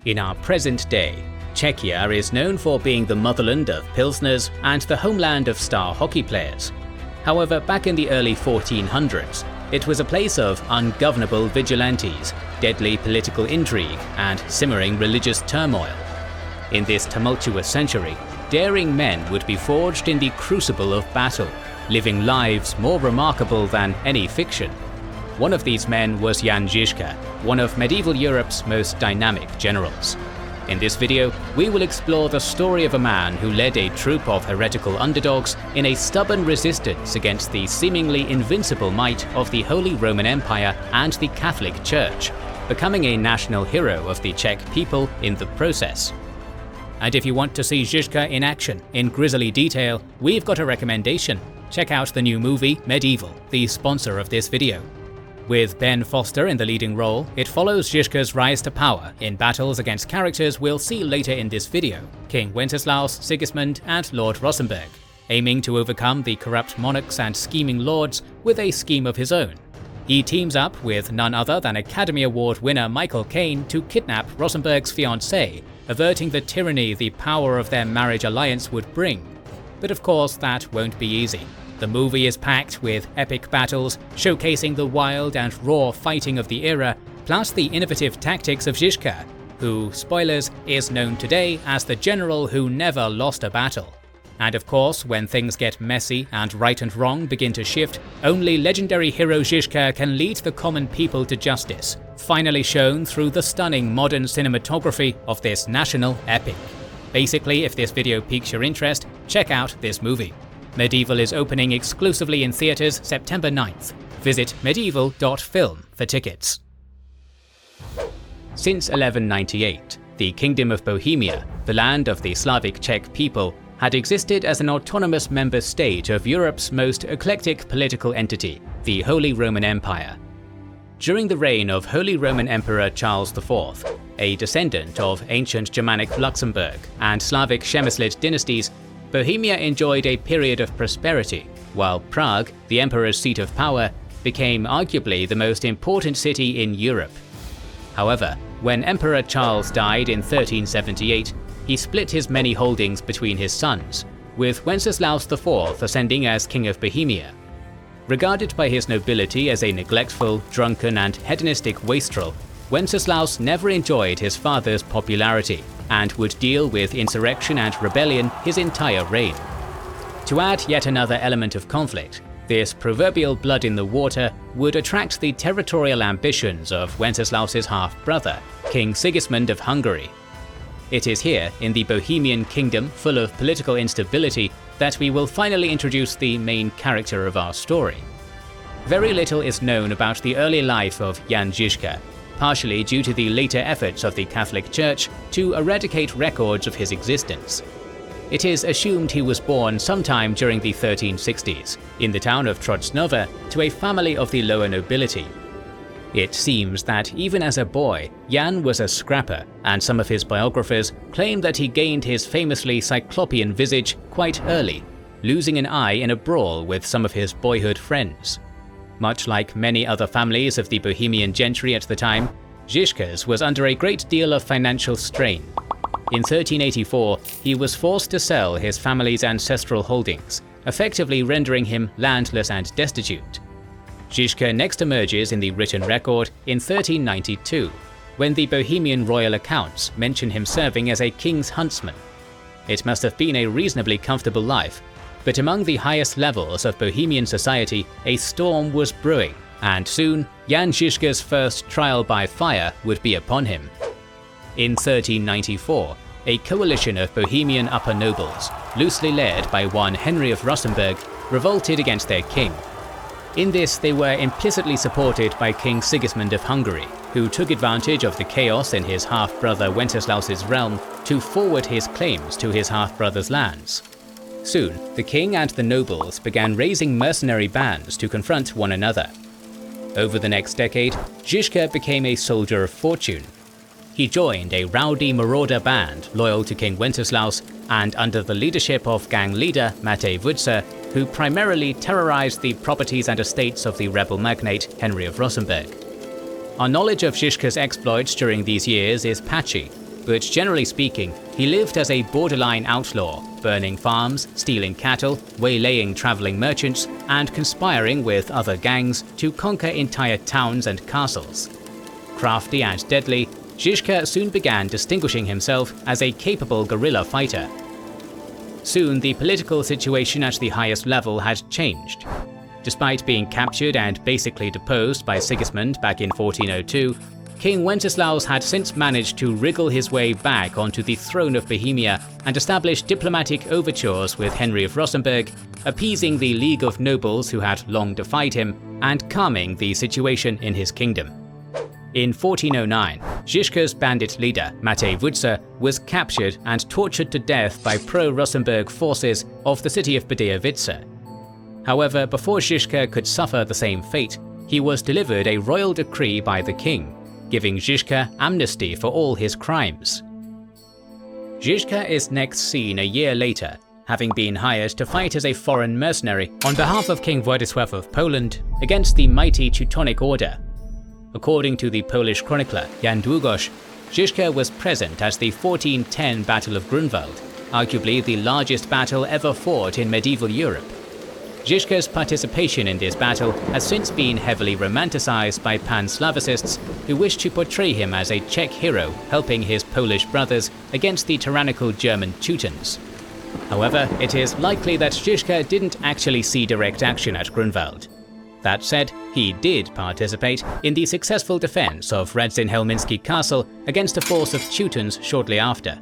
In our present day, Czechia is known for being the motherland of Pilsners and the homeland of star hockey players. However, back in the early 1400s, it was a place of ungovernable vigilantes, deadly political intrigue, and simmering religious turmoil. In this tumultuous century, daring men would be forged in the crucible of battle, living lives more remarkable than any fiction. One of these men was Jan Zizka, one of medieval Europe's most dynamic generals. In this video, we will explore the story of a man who led a troop of heretical underdogs in a stubborn resistance against the seemingly invincible might of the Holy Roman Empire and the Catholic Church, becoming a national hero of the Czech people in the process. And if you want to see Žižka in action in grisly detail, we've got a recommendation. Check out the new movie Medieval, the sponsor of this video. With Ben Foster in the leading role, it follows Žižka's rise to power in battles against characters we'll see later in this video, King Wenceslaus, Sigismund, and Lord Rosenberg, aiming to overcome the corrupt monarchs and scheming lords with a scheme of his own. He teams up with none other than Academy Award winner Michael Caine to kidnap Rosenberg's fiancée, averting the tyranny the power of their marriage alliance would bring. But of course, that won't be easy. The movie is packed with epic battles, showcasing the wild and raw fighting of the era, plus the innovative tactics of Žižka, who, spoilers, is known today as the general who never lost a battle. And of course, when things get messy and right and wrong begin to shift, only legendary hero Žižka can lead the common people to justice, finally shown through the stunning modern cinematography of this national epic. Basically, if this video piques your interest, check out this movie. Medieval is opening exclusively in theaters September 9th. Visit medieval.film for tickets. Since 1198, the Kingdom of Bohemia, the land of the Slavic Czech people, had existed as an autonomous member state of Europe's most eclectic political entity, the Holy Roman Empire. During the reign of Holy Roman Emperor Charles IV, a descendant of ancient Germanic Luxembourg and Slavic Przemyslid dynasties, Bohemia enjoyed a period of prosperity, while Prague, the emperor's seat of power, became arguably the most important city in Europe. However, when Emperor Charles died in 1378, he split his many holdings between his sons, with Wenceslaus IV ascending as King of Bohemia. Regarded by his nobility as a neglectful, drunken, and hedonistic wastrel, Wenceslaus never enjoyed his father's popularity, and would deal with insurrection and rebellion his entire reign. To add yet another element of conflict, this proverbial blood in the water would attract the territorial ambitions of Wenceslaus's half-brother, King Sigismund of Hungary. It is here, in the Bohemian kingdom full of political instability, that we will finally introduce the main character of our story. Very little is known about the early life of Jan Zizka, partially due to the later efforts of the Catholic Church to eradicate records of his existence. It is assumed he was born sometime during the 1360s, in the town of Trocnova, to a family of the lower nobility. It seems that even as a boy, Jan was a scrapper, and some of his biographers claim that he gained his famously cyclopean visage quite early, losing an eye in a brawl with some of his boyhood friends. Much like many other families of the Bohemian gentry at the time, Žižka's was under a great deal of financial strain. In 1384, he was forced to sell his family's ancestral holdings, effectively rendering him landless and destitute. Žižka next emerges in the written record in 1392, when the Bohemian royal accounts mention him serving as a king's huntsman. It must have been a reasonably comfortable life, but among the highest levels of Bohemian society, a storm was brewing, and soon Jan Žižka's first trial by fire would be upon him. In 1394, a coalition of Bohemian upper nobles, loosely led by one Henry of Rosenberg, revolted against their king. In this, they were implicitly supported by King Sigismund of Hungary, who took advantage of the chaos in his half-brother Wenceslaus's realm to forward his claims to his half-brother's lands. Soon, the king and the nobles began raising mercenary bands to confront one another. Over the next decade, Žižka became a soldier of fortune. He joined a rowdy marauder band loyal to King Wenceslaus and under the leadership of gang leader Matej Vudsa, who primarily terrorized the properties and estates of the rebel magnate Henry of Rosenberg. Our knowledge of Žižka's exploits during these years is patchy, but generally speaking, he lived as a borderline outlaw, burning farms, stealing cattle, waylaying traveling merchants, and conspiring with other gangs to conquer entire towns and castles. Crafty and deadly, Žižka soon began distinguishing himself as a capable guerrilla fighter. Soon, the political situation at the highest level had changed. Despite being captured and basically deposed by Sigismund back in 1402, King Wenceslaus had since managed to wriggle his way back onto the throne of Bohemia and establish diplomatic overtures with Henry of Rosenborg, appeasing the League of Nobles who had long defied him and calming the situation in his kingdom. In 1409, Žižka's bandit leader, Matej Vudsa, was captured and tortured to death by pro-Rosenborg forces of the city of Budějovice. However, before Žižka could suffer the same fate, he was delivered a royal decree by the king, giving Žižka amnesty for all his crimes. Žižka is next seen a year later, having been hired to fight as a foreign mercenary on behalf of King Władysław of Poland against the mighty Teutonic Order. According to the Polish chronicler Jan Długosz, Žižka was present at the 1410 Battle of Grunwald, arguably the largest battle ever fought in medieval Europe. Žižka's participation in this battle has since been heavily romanticized by pan-Slavicists who wish to portray him as a Czech hero helping his Polish brothers against the tyrannical German Teutons. However, it is likely that Žižka didn't actually see direct action at Grunwald. That said, he did participate in the successful defense of Radzin-Helmiński Castle against a force of Teutons shortly after.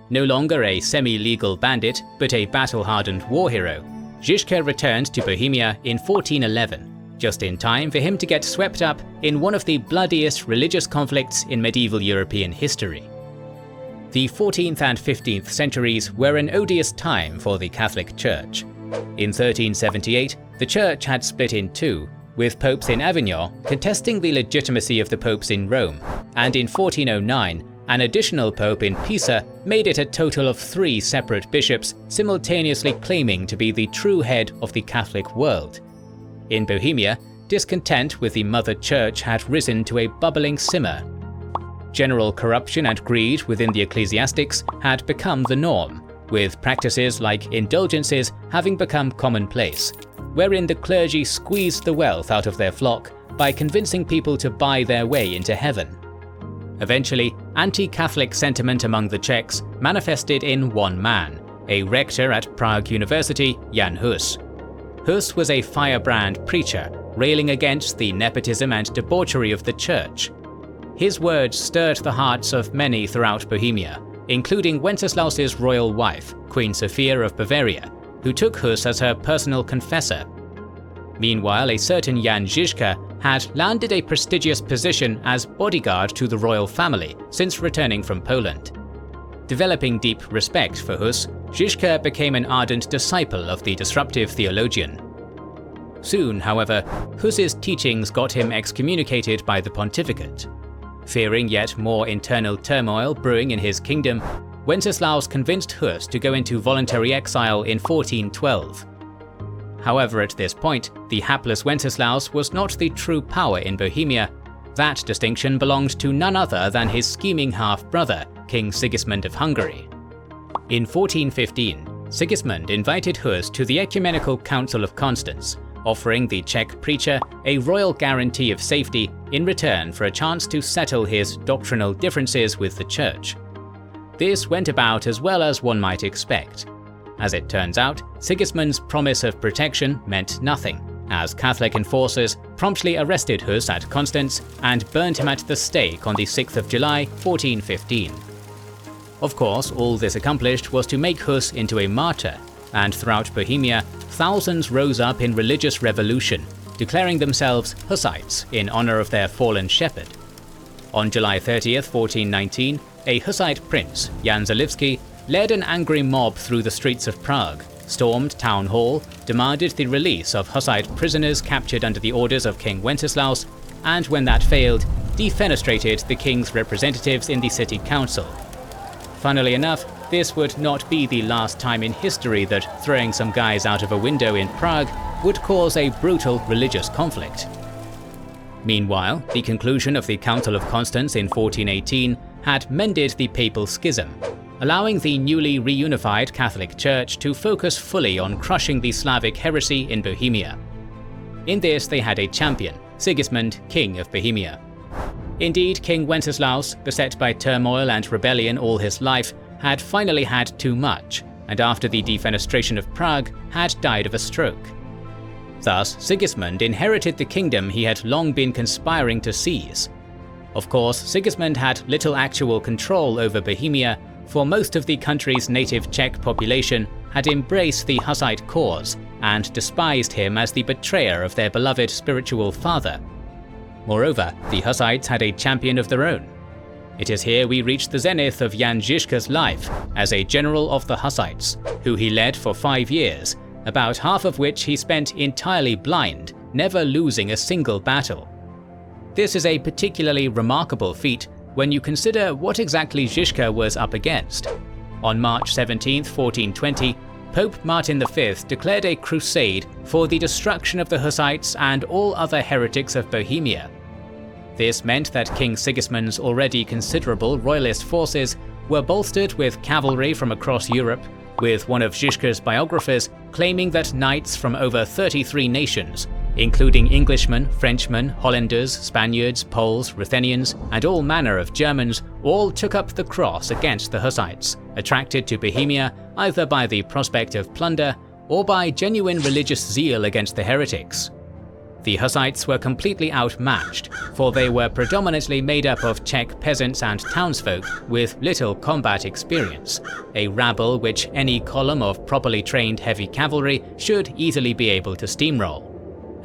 No longer a semi-legal bandit, but a battle-hardened war hero, Žižka returned to Bohemia in 1411, just in time for him to get swept up in one of the bloodiest religious conflicts in medieval European history. The 14th and 15th centuries were an odious time for the Catholic Church. In 1378, the Church had split in two, with popes in Avignon contesting the legitimacy of the popes in Rome, and in 1409, an additional pope in Pisa made it a total of 3 separate bishops simultaneously claiming to be the true head of the Catholic world. In Bohemia, discontent with the Mother Church had risen to a bubbling simmer. General corruption and greed within the ecclesiastics had become the norm, with practices like indulgences having become commonplace, wherein the clergy squeezed the wealth out of their flock by convincing people to buy their way into heaven. Eventually, anti-Catholic sentiment among the Czechs manifested in one man, a rector at Prague University, Jan Hus. Hus was a firebrand preacher, railing against the nepotism and debauchery of the church. His words stirred the hearts of many throughout Bohemia, including Wenceslaus's royal wife, Queen Sophia of Bavaria, who took Hus as her personal confessor. Meanwhile, a certain Jan Zizka had landed a prestigious position as bodyguard to the royal family since returning from Poland. Developing deep respect for Hus, Žižka became an ardent disciple of the disruptive theologian. Soon, however, Hus's teachings got him excommunicated by the pontificate. Fearing yet more internal turmoil brewing in his kingdom, Wenceslaus convinced Hus to go into voluntary exile in 1412. However, at this point, the hapless Wenceslaus was not the true power in Bohemia. That distinction belonged to none other than his scheming half-brother, King Sigismund of Hungary. In 1415, Sigismund invited Hus to the Ecumenical Council of Constance, offering the Czech preacher a royal guarantee of safety in return for a chance to settle his doctrinal differences with the Church. This went about as well as one might expect. As it turns out, Sigismund's promise of protection meant nothing, as Catholic enforcers promptly arrested Hus at Constance and burned him at the stake on the 6th of July, 1415. Of course, all this accomplished was to make Hus into a martyr, and throughout Bohemia, thousands rose up in religious revolution, declaring themselves Hussites in honor of their fallen shepherd. On July 30th, 1419, a Hussite prince, Jan Zizka, led an angry mob through the streets of Prague, stormed Town Hall, demanded the release of Hussite prisoners captured under the orders of King Wenceslaus, and when that failed, defenestrated the king's representatives in the city council. Funnily enough, this would not be the last time in history that throwing some guys out of a window in Prague would cause a brutal religious conflict. Meanwhile, the conclusion of the Council of Constance in 1418 had mended the papal schism, allowing the newly reunified Catholic Church to focus fully on crushing the Slavic heresy in Bohemia. In this they had a champion, Sigismund, King of Bohemia. Indeed, King Wenceslaus, beset by turmoil and rebellion all his life, had finally had too much, and after the defenestration of Prague, had died of a stroke. Thus, Sigismund inherited the kingdom he had long been conspiring to seize. Of course, Sigismund had little actual control over Bohemia, for most of the country's native Czech population had embraced the Hussite cause and despised him as the betrayer of their beloved spiritual father. Moreover, the Hussites had a champion of their own. It is here we reach the zenith of Jan Zizka's life as a general of the Hussites, who he led for 5 years, about half of which he spent entirely blind, never losing a single battle. This is a particularly remarkable feat when you consider what exactly Žižka was up against. On March 17, 1420, Pope Martin V declared a crusade for the destruction of the Hussites and all other heretics of Bohemia. This meant that King Sigismund's already considerable royalist forces were bolstered with cavalry from across Europe, with one of Žižka's biographers claiming that knights from over 33 nations, including Englishmen, Frenchmen, Hollanders, Spaniards, Poles, Ruthenians, and all manner of Germans, all took up the cross against the Hussites, attracted to Bohemia either by the prospect of plunder or by genuine religious zeal against the heretics. The Hussites were completely outmatched, for they were predominantly made up of Czech peasants and townsfolk with little combat experience, a rabble which any column of properly trained heavy cavalry should easily be able to steamroll.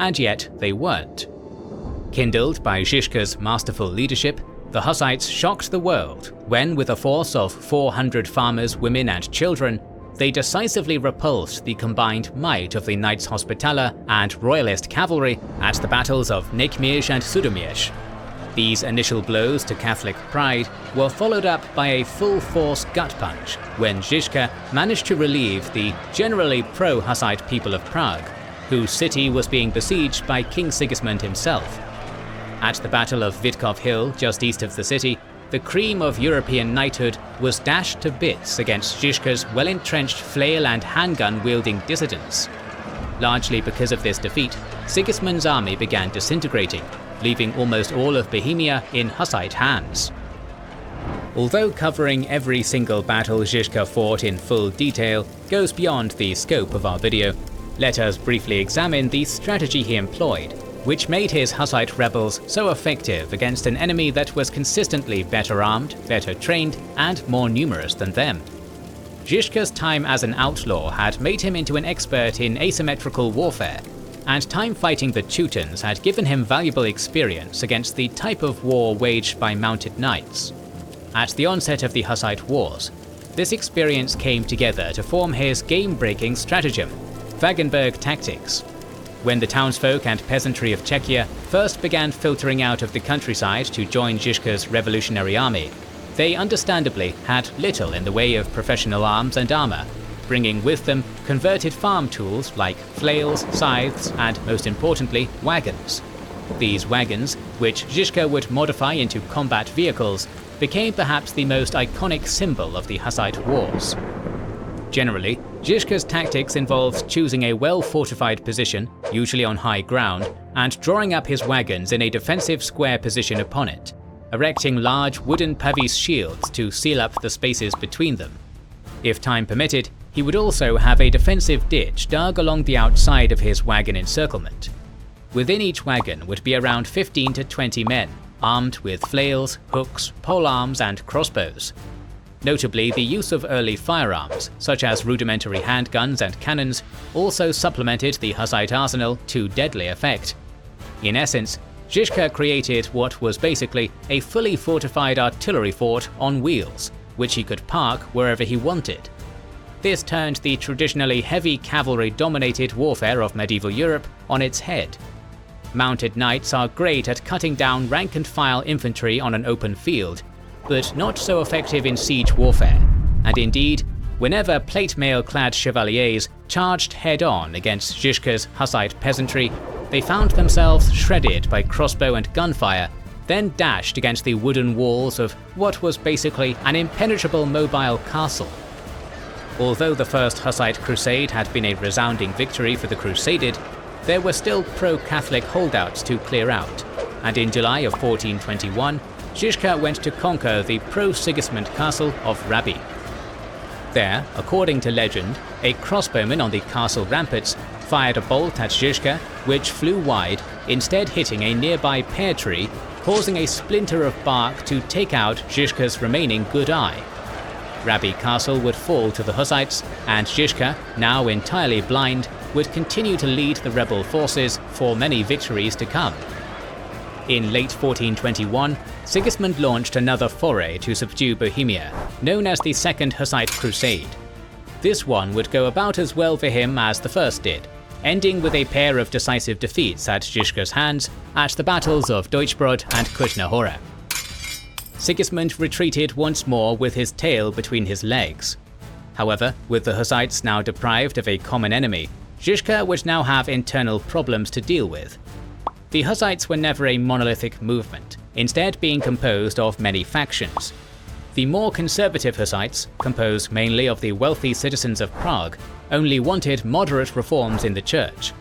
And yet they weren't. Kindled by Žižka's masterful leadership, the Hussites shocked the world when, with a force of 400 farmers, women and children, they decisively repulsed the combined might of the Knights Hospitaller and Royalist cavalry at the battles of Nekmierz and Sudomierz. These initial blows to Catholic pride were followed up by a full-force gut punch when Žižka managed to relieve the generally pro-Hussite people of Prague, whose city was being besieged by King Sigismund himself. At the Battle of Witkov Hill, just east of the city, the cream of European knighthood was dashed to bits against Žižka's well-entrenched flail and handgun-wielding dissidents. Largely because of this defeat, Sigismund's army began disintegrating, leaving almost all of Bohemia in Hussite hands. Although covering every single battle Žižka fought in full detail goes beyond the scope of our video, let us briefly examine the strategy he employed, which made his Hussite rebels so effective against an enemy that was consistently better armed, better trained, and more numerous than them. Žižka's time as an outlaw had made him into an expert in asymmetrical warfare, and time fighting the Teutons had given him valuable experience against the type of war waged by mounted knights. At the onset of the Hussite Wars, this experience came together to form his game-breaking stratagem, wagenburg tactics. When the townsfolk and peasantry of Czechia first began filtering out of the countryside to join Žižka's revolutionary army, they understandably had little in the way of professional arms and armor, bringing with them converted farm tools like flails, scythes, and most importantly, wagons. These wagons, which Žižka would modify into combat vehicles, became perhaps the most iconic symbol of the Hussite Wars. Generally, Žižka's tactics involved choosing a well-fortified position, usually on high ground, and drawing up his wagons in a defensive square position upon it, erecting large wooden pavis shields to seal up the spaces between them. If time permitted, he would also have a defensive ditch dug along the outside of his wagon encirclement. Within each wagon would be around 15 to 20 men, armed with flails, hooks, polearms, and crossbows. Notably, the use of early firearms, such as rudimentary handguns and cannons, also supplemented the Hussite arsenal to deadly effect. In essence, Žižka created what was basically a fully fortified artillery fort on wheels, which he could park wherever he wanted. This turned the traditionally heavy cavalry-dominated warfare of medieval Europe on its head. Mounted knights are great at cutting down rank-and-file infantry on an open field, but not so effective in siege warfare, and indeed, whenever plate mail-clad chevaliers charged head-on against Žižka's Hussite peasantry, they found themselves shredded by crossbow and gunfire, then dashed against the wooden walls of what was basically an impenetrable mobile castle. Although the First Hussite Crusade had been a resounding victory for the Crusaded, there were still pro-Catholic holdouts to clear out, and in July of 1421, Žižka went to conquer the pro-Sigismund castle of Rabi. There, according to legend, a crossbowman on the castle ramparts fired a bolt at Žižka, which flew wide, instead hitting a nearby pear tree, causing a splinter of bark to take out Žižka's remaining good eye. Rabi Castle would fall to the Hussites, and Žižka, now entirely blind, would continue to lead the rebel forces for many victories to come. In late 1421, Sigismund launched another foray to subdue Bohemia, known as the Second Hussite Crusade. This one would go about as well for him as the first did, ending with a pair of decisive defeats at Žižka's hands at the battles of Deutschbrod and Kutná Hora. Sigismund retreated once more with his tail between his legs. However, with the Hussites now deprived of a common enemy, Žižka would now have internal problems to deal with. The Hussites were never a monolithic movement, instead being composed of many factions. The more conservative Hussites, composed mainly of the wealthy citizens of Prague, only wanted moderate reforms in the church.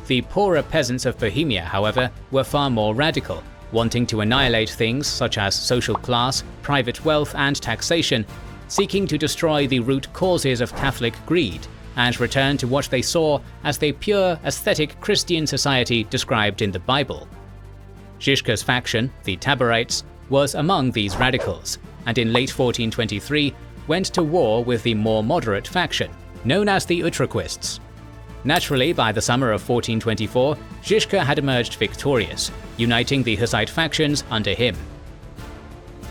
The poorer peasants of Bohemia, however, were far more radical, wanting to annihilate things such as social class, private wealth and taxation, seeking to destroy the root causes of Catholic greed and return to what they saw as the pure, aesthetic Christian society described in the Bible. Žižka's faction, the Taborites, was among these radicals, and in late 1423 went to war with the more moderate faction, known as the Utraquists. Naturally, by the summer of 1424, Žižka had emerged victorious, uniting the Hussite factions under him.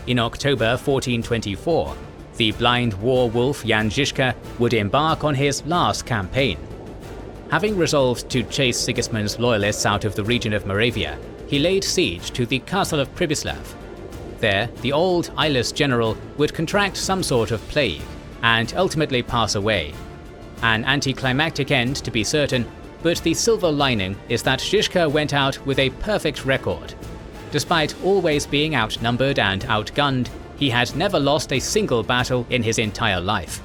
In October 1424, the blind war wolf Jan Zizka would embark on his last campaign. Having resolved to chase Sigismund's loyalists out of the region of Moravia, he laid siege to the castle of Přibyslav. There, the old eyeless general would contract some sort of plague, and ultimately pass away. An anticlimactic end to be certain, but the silver lining is that Žižka went out with a perfect record. Despite always being outnumbered and outgunned, he had never lost a single battle in his entire life.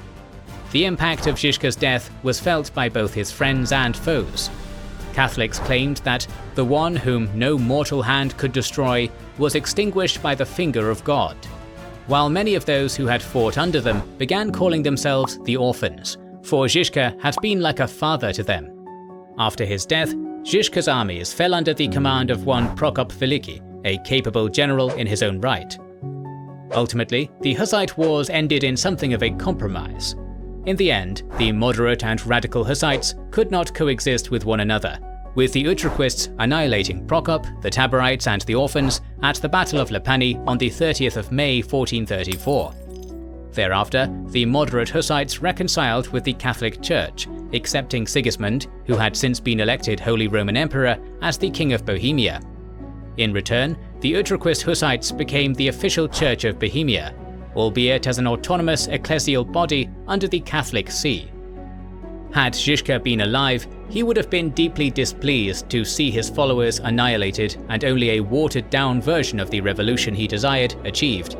The impact of Žižka's death was felt by both his friends and foes. Catholics claimed that the one whom no mortal hand could destroy was extinguished by the finger of God, while many of those who had fought under them began calling themselves the Orphans, for Žižka had been like a father to them. After his death, Žižka's armies fell under the command of one Prokop Veliki, a capable general in his own right. Ultimately, the Hussite wars ended in something of a compromise. In the end, the moderate and radical Hussites could not coexist with one another, with the Utraquists annihilating Prokop, the Taborites and the Orphans at the Battle of Lepani on the 30th of May 1434. Thereafter, the moderate Hussites reconciled with the Catholic Church, accepting Sigismund, who had since been elected Holy Roman Emperor, as the King of Bohemia. In return, the Utraquist Hussites became the official Church of Bohemia, albeit as an autonomous ecclesial body under the Catholic See. Had Žižka been alive, he would have been deeply displeased to see his followers annihilated and only a watered-down version of the revolution he desired achieved.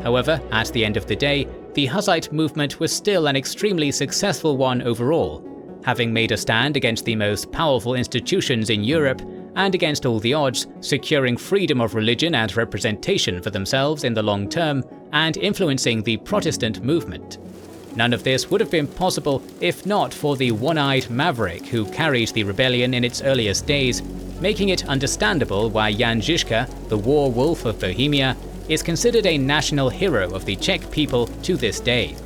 However, at the end of the day, the Hussite movement was still an extremely successful one overall, having made a stand against the most powerful institutions in Europe and against all the odds, securing freedom of religion and representation for themselves in the long term and influencing the Protestant movement. None of this would have been possible if not for the one-eyed maverick who carried the rebellion in its earliest days, making it understandable why Jan Zizka, the war wolf of Bohemia, is considered a national hero of the Czech people to this day.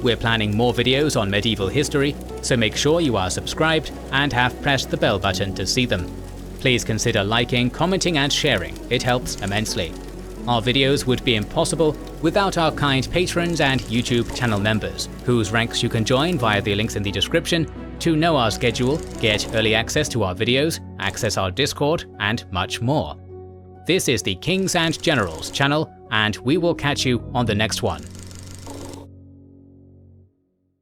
We're planning more videos on medieval history, so make sure you are subscribed and have pressed the bell button to see them. Please consider liking, commenting and sharing, it helps immensely. Our videos would be impossible without our kind patrons and YouTube channel members, whose ranks you can join via the links in the description to know our schedule, get early access to our videos, access our Discord, and much more. This is the Kings and Generals channel, and we will catch you on the next one.